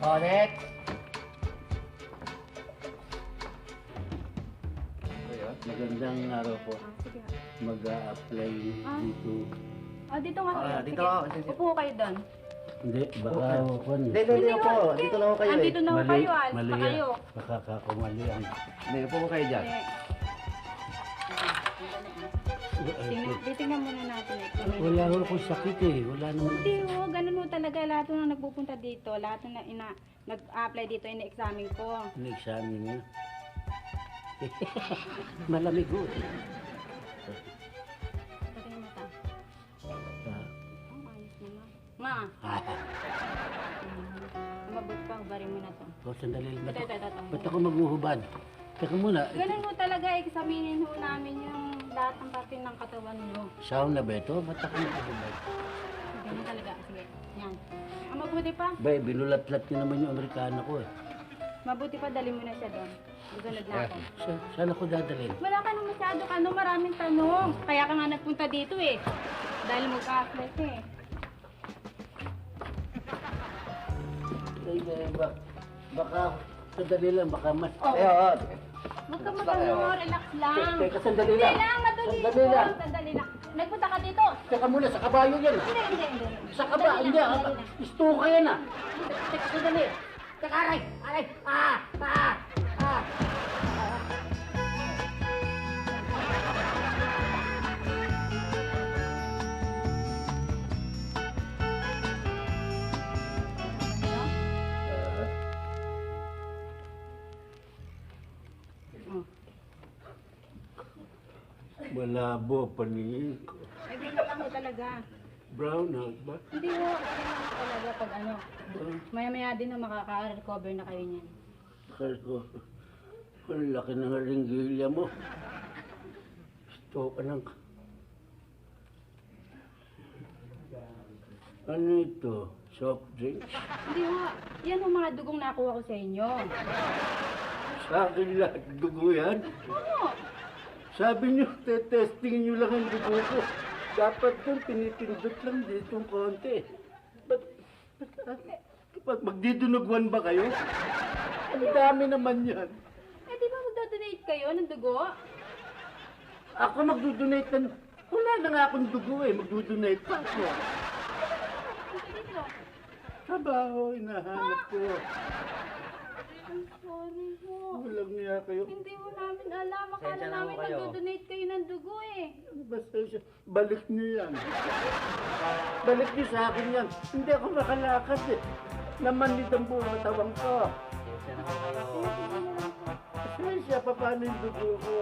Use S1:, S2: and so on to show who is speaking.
S1: Ulit.
S2: Magandang araw po.
S3: Sige.
S2: Mag-a-apply dito.
S3: Dito nga kayo.
S1: Dito
S3: Sige.
S1: ako. Sige.
S3: Upo kayo doon.
S2: Hindi, baka kung
S1: Dito na po. Dito na po kayo eh.
S3: Andito na
S2: mali,
S3: kayo, alis
S2: mali
S3: pa kayo.
S2: baka kakumali ang...
S1: Hindi, upo ko kayo dyan.
S3: Titingnan muna natin eh.
S2: Wala ko akong sakit eh. Wala naman.
S3: Hindi ho, ganun ho talaga. Lahat ho na nagpupunta dito, lahat ho na nag-apply dito, ina-examine ko.
S2: Ni-examine niya. Malamig ho.
S3: Pati yung mata.
S2: Ah,
S3: Ang ayos naman. Ma, mabot pa, bari mo na to.
S2: sandali lang.
S3: Ito.
S2: Ba't ako maghuhubad? Teka muna.
S3: Ganun ho talaga, examinin ho namin yung lahat ng parte ng katawan nyo.
S2: Sauna ba ito? Ba't ako maghuhubad?
S3: Ganun talaga, sige. Yan. Ang mabuti pa,
S2: Bay, binulat-lat niyo naman yung Amerikano ko eh.
S3: mabuti pa, dali mo na siya doon. Susunod na ako.
S2: Saan ako dadalhin?
S3: Wala ka nang masyado maraming tanong. Kaya ka nga nagpunta dito eh. Dahil mag-apply ka eh.
S2: Eh, baka sandali lang, baka mas...
S3: Oh.
S1: Oo.
S3: Huwag ka mag-ano, relax lang.
S2: Teka, sandali
S3: Hindi
S2: lang.
S3: lang, madali.
S2: Sandali lang.
S3: Sandali lang. Nagpunta ka dito.
S2: Teka muna, sa kabayo yan.
S3: Hindi.
S2: Sa kaba, hindi. Istuka yan ah. Teka, sandali. Teka, aray. Malabo paningin ko.
S3: Ay, ganyan lang ho talaga.
S2: Brown out ba?
S3: Hindi ho, ganyan lang talaga pag ano. Maya-maya din na makaka-recover na kayo niyan.
S2: Kaya ko, ang laki ng ringgilya mo. Gusto ka ng... Ano ito? Soft drinks?
S3: Hindi ho, yan ho mga dugong nakuha ko sa inyo.
S2: Sa akin lahat dugo yan.
S3: Oo.
S2: Sabi niyo, testing niyo lang ang dugo ko. Dapat doon, pinipindot lang dito ang konti. Ba't magdidunugwan ba kayo? Ang dami naman yan.
S3: Eh, di ba magdodonate kayo ng dugo?
S2: Ako magdudonate ng... Wala na nga akong dugo eh, magdudonate pa ako.
S3: Dito.
S2: Trabaho, hinahanap ko.
S3: I'm sorry ho.
S2: Walang niya kayo.
S3: Hindi ho namin alam. Akala
S1: Pasensya na ho
S3: namin
S1: kayo.
S3: magdodonate kayo ng dugo eh.
S2: Basta siya, balik niyo yan. Balik niyo sa akin yan. Hindi ako makalakad eh. Namanid ang buong katawan ko.
S1: Pasensya na ho kayo.
S2: Pasensya, paano yung dugo ko?